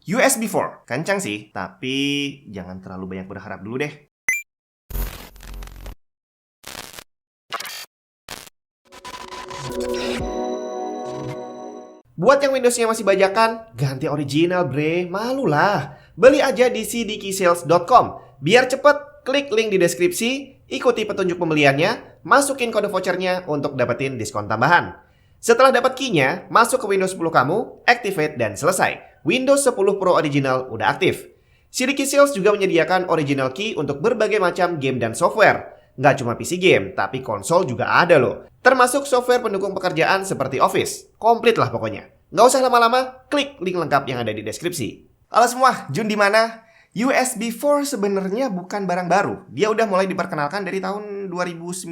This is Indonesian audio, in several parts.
USB 4, kencang sih, tapi jangan terlalu banyak berharap dulu deh. Buat yang Windowsnya masih bajakan, ganti original bre, malulah. Beli aja di cdksales.com. Biar cepet, klik link di deskripsi, ikuti petunjuk pembeliannya, masukin kode vouchernya untuk dapetin diskon tambahan. Setelah dapat key-nya, masuk ke Windows 10 kamu, activate dan selesai. Windows 10 Pro Original udah aktif. cdksales juga menyediakan original key untuk berbagai macam game dan software. Nggak cuma PC game, tapi konsol juga ada loh. Termasuk software pendukung pekerjaan seperti Office. Komplit lah pokoknya. Nggak usah lama-lama, klik link lengkap yang ada di deskripsi. Halo semua, Jun di mana? USB 4 sebenarnya bukan barang baru. Dia udah mulai diperkenalkan dari tahun 2019.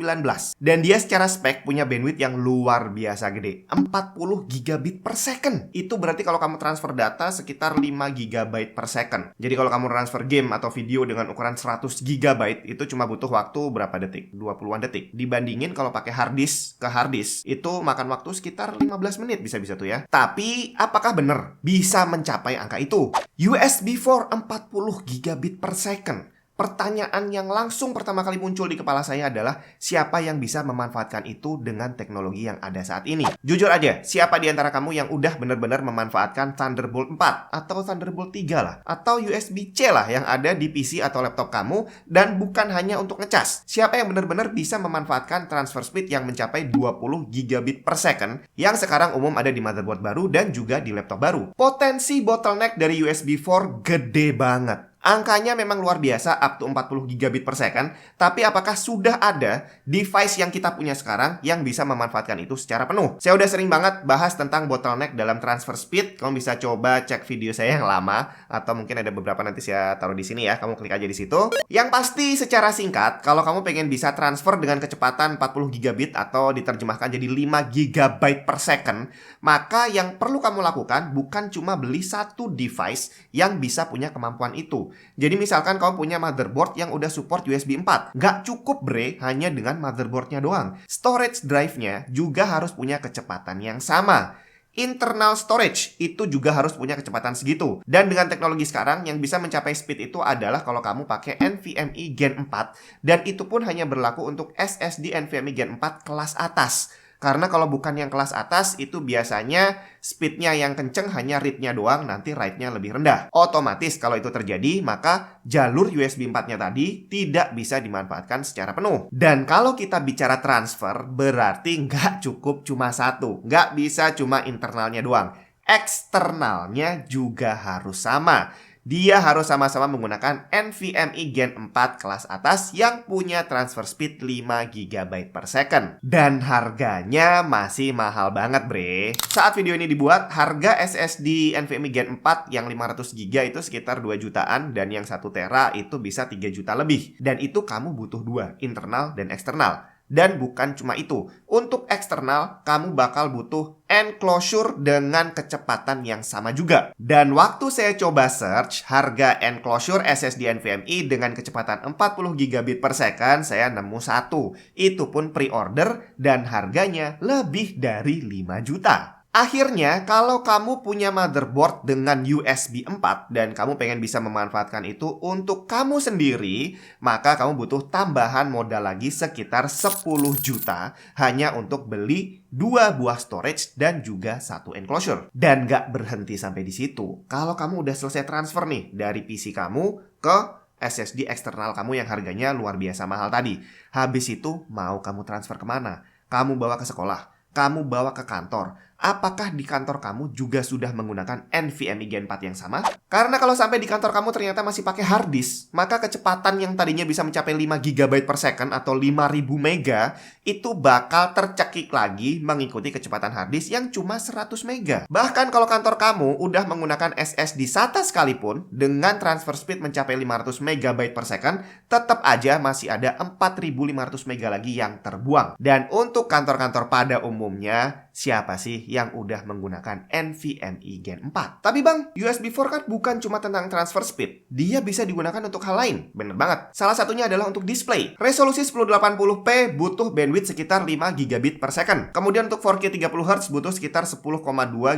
Dan dia secara spek punya bandwidth yang luar biasa gede. 40 gigabit per second. Itu berarti kalau kamu transfer data sekitar 5 GB per second. Jadi kalau kamu transfer game atau video dengan ukuran 100 GB, itu cuma butuh waktu berapa detik? 20-an detik. Dibandingin kalau pakai hard disk ke hard disk, itu makan waktu sekitar 15 menit bisa-bisa tuh ya. Tapi apakah benar bisa mencapai angka itu? USB 4 40 gigabit per second. Pertanyaan yang langsung pertama kali muncul di kepala saya adalah siapa yang bisa memanfaatkan itu dengan teknologi yang ada saat ini? Jujur aja, siapa di antara kamu yang udah benar-benar memanfaatkan Thunderbolt 4 atau Thunderbolt 3 lah, atau USB-C lah yang ada di PC atau laptop kamu dan bukan hanya untuk ngecas? Siapa yang benar-benar bisa memanfaatkan transfer speed yang mencapai 20 gigabit per second yang sekarang umum ada di motherboard baru dan juga di laptop baru? Potensi bottleneck dari USB 4 gede banget. Angkanya memang luar biasa, up to 40 gigabit per second. Tapi apakah sudah ada device yang kita punya sekarang yang bisa memanfaatkan itu secara penuh? Saya udah sering banget bahas tentang bottleneck dalam transfer speed. Kamu bisa coba cek video saya yang lama, atau mungkin ada beberapa nanti saya taruh di sini ya. Kamu klik aja di situ. Yang pasti secara singkat, kalau kamu pengen bisa transfer dengan kecepatan 40 gigabit atau diterjemahkan jadi 5 gigabyte per second, maka yang perlu kamu lakukan bukan cuma beli satu device yang bisa punya kemampuan itu. Jadi misalkan kamu punya motherboard yang udah support USB 4. Nggak cukup bre hanya dengan motherboardnya doang. Storage drive-nya juga harus punya kecepatan yang sama. Internal storage itu juga harus punya kecepatan segitu. Dan dengan teknologi sekarang yang bisa mencapai speed itu adalah kalau kamu pakai NVMe Gen 4. Dan itu pun hanya berlaku untuk SSD NVMe Gen 4 kelas atas. Karena kalau bukan yang kelas atas, itu biasanya speednya yang kenceng hanya read-nya doang, nanti write-nya lebih rendah. Otomatis kalau itu terjadi, maka jalur USB 4-nya tadi tidak bisa dimanfaatkan secara penuh. Dan kalau kita bicara transfer, berarti nggak cukup cuma satu. Nggak bisa cuma internalnya doang. Eksternalnya juga harus sama. Dia harus sama-sama menggunakan NVMe Gen 4 kelas atas yang punya transfer speed 5 GB per second. Dan harganya masih mahal banget bre. Saat video ini dibuat, harga SSD NVMe Gen 4 yang 500 GB itu sekitar 2 jutaan dan yang 1 tera itu bisa 3 juta lebih. Dan itu kamu butuh dua, internal dan eksternal. Dan bukan cuma itu, untuk eksternal kamu bakal butuh enclosure dengan kecepatan yang sama juga. Dan waktu saya coba search harga enclosure SSD NVMe dengan kecepatan 40 gigabit per second, saya nemu satu. Itu pun pre-order dan harganya lebih dari 5 juta. Akhirnya, kalau kamu punya motherboard dengan USB 4 dan kamu pengen bisa memanfaatkan itu untuk kamu sendiri, maka kamu butuh tambahan modal lagi sekitar 10 juta hanya untuk beli 2 buah storage dan juga 1 enclosure. Dan gak berhenti sampai di situ. Kalau kamu udah selesai transfer nih dari PC kamu ke SSD eksternal kamu yang harganya luar biasa mahal tadi. Habis itu mau kamu transfer kemana? Kamu bawa ke sekolah? Kamu bawa ke kantor? Apakah di kantor kamu juga sudah menggunakan NVMe Gen 4 yang sama? Karena kalau sampai di kantor kamu ternyata masih pakai hard disk, maka kecepatan yang tadinya bisa mencapai 5 GB per second atau 5000 mega itu bakal tercekik lagi mengikuti kecepatan hard disk yang cuma 100 mega. Bahkan kalau kantor kamu udah menggunakan SSD SATA sekalipun dengan transfer speed mencapai 500 MB per second, tetap aja masih ada 4500 mega lagi yang terbuang. Dan untuk kantor-kantor pada umumnya, siapa sih yang udah menggunakan NVMe Gen 4? Tapi bang, USB 4 kan bukan cuma tentang transfer speed. Dia bisa digunakan untuk hal lain. Bener banget. Salah satunya adalah untuk display. Resolusi 1080p butuh bandwidth sekitar 5 gigabit per second. Kemudian untuk 4K 30Hz butuh sekitar 10,2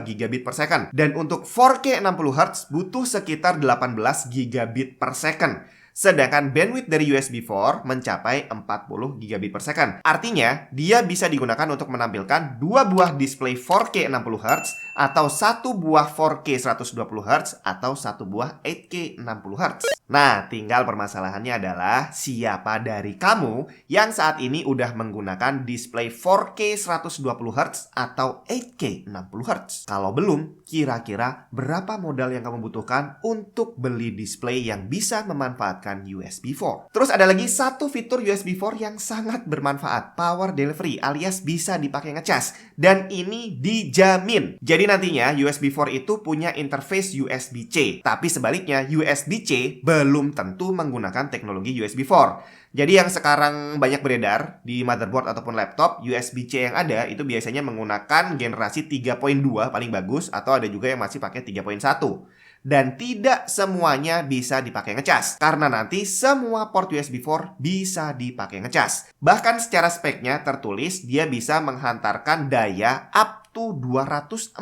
gigabit per second. Dan untuk 4K 60Hz butuh sekitar 18 gigabit per second. Sedangkan bandwidth dari USB 4 mencapai 40 gigabit per second. Artinya, dia bisa digunakan untuk menampilkan 2 buah display 4K 60Hz atau 1 buah 4K 120Hz atau 1 buah 8K 60Hz. Nah, tinggal permasalahannya adalah siapa dari kamu yang saat ini udah menggunakan display 4K 120Hz atau 8K 60Hz? Kalau belum, kira-kira berapa modal yang kamu butuhkan untuk beli display yang bisa memanfaatkan USB 4. Terus ada lagi satu fitur USB 4 yang sangat bermanfaat, power delivery alias bisa dipakai ngecas. Dan ini dijamin. Jadi nantinya USB 4 itu punya interface USB-C. Tapi sebaliknya USB-C belum tentu menggunakan teknologi USB 4. Jadi yang sekarang banyak beredar di motherboard ataupun laptop, USB-C yang ada itu biasanya menggunakan generasi 3.2 paling bagus, atau ada juga yang masih pakai 3.1. Dan tidak semuanya bisa dipakai ngecas, karena nanti semua port USB 4 bisa dipakai ngecas. Bahkan secara speknya tertulis dia bisa menghantarkan daya up to 240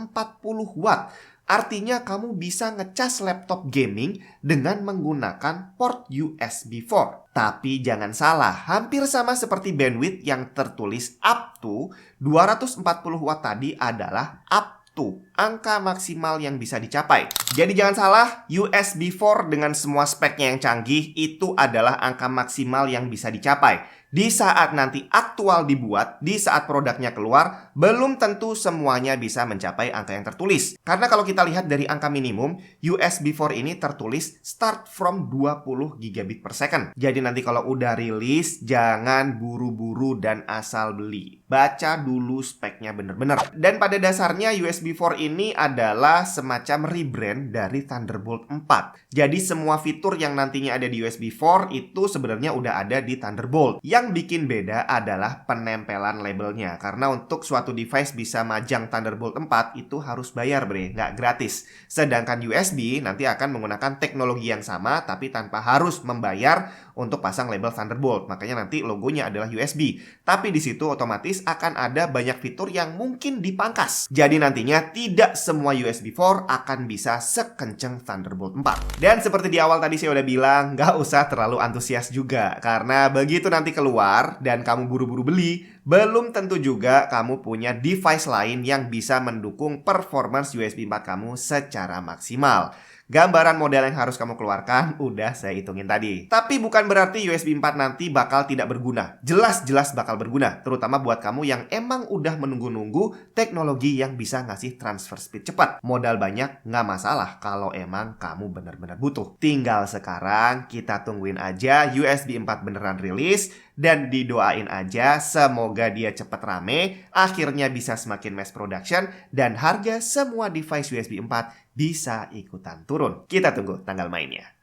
watt. Artinya kamu bisa ngecas laptop gaming dengan menggunakan port USB 4. Tapi jangan salah, hampir sama seperti bandwidth yang tertulis up to 240 watt tadi adalah up to, angka maksimal yang bisa dicapai. Jadi jangan salah, USB 4 dengan semua speknya yang canggih itu adalah angka maksimal yang bisa dicapai. Di saat nanti aktual dibuat, di saat produknya keluar, belum tentu semuanya bisa mencapai angka yang tertulis. Karena kalau kita lihat dari angka minimum, USB 4 ini tertulis start from 20 gigabit per second. Jadi nanti kalau udah rilis, jangan buru-buru dan asal beli. Baca dulu speknya bener-bener. Dan pada dasarnya USB 4 ini adalah semacam rebrand dari Thunderbolt 4. Jadi semua fitur yang nantinya ada di USB 4 itu sebenarnya udah ada di Thunderbolt. Yang bikin beda adalah penempelan labelnya. Karena untuk suatu device bisa majang Thunderbolt 4 itu harus bayar bre, nggak gratis. Sedangkan USB nanti akan menggunakan teknologi yang sama tapi tanpa harus membayar untuk pasang label Thunderbolt. Makanya nanti logonya adalah USB. Tapi di situ otomatis akan ada banyak fitur yang mungkin dipangkas. Jadi nantinya tidak semua USB 4 akan bisa sekenceng Thunderbolt 4. Dan seperti di awal tadi saya udah bilang, nggak usah terlalu antusias juga. Karena begitu nanti keluar dan kamu buru-buru beli, belum tentu juga kamu punya device lain yang bisa mendukung performance USB 4 kamu secara maksimal. Gambaran model yang harus kamu keluarkan udah saya hitungin tadi. Tapi bukan berarti USB 4 nanti bakal tidak berguna. Jelas-jelas bakal berguna, terutama buat kamu yang emang udah menunggu-nunggu teknologi yang bisa ngasih transfer speed cepat. Modal banyak nggak masalah kalau emang kamu benar-benar butuh. Tinggal sekarang kita tungguin aja USB 4 beneran rilis, dan didoain aja semoga dia cepet rame, akhirnya bisa semakin mass production, dan harga semua device USB 4 bisa ikutan turun. Kita tunggu tanggal mainnya.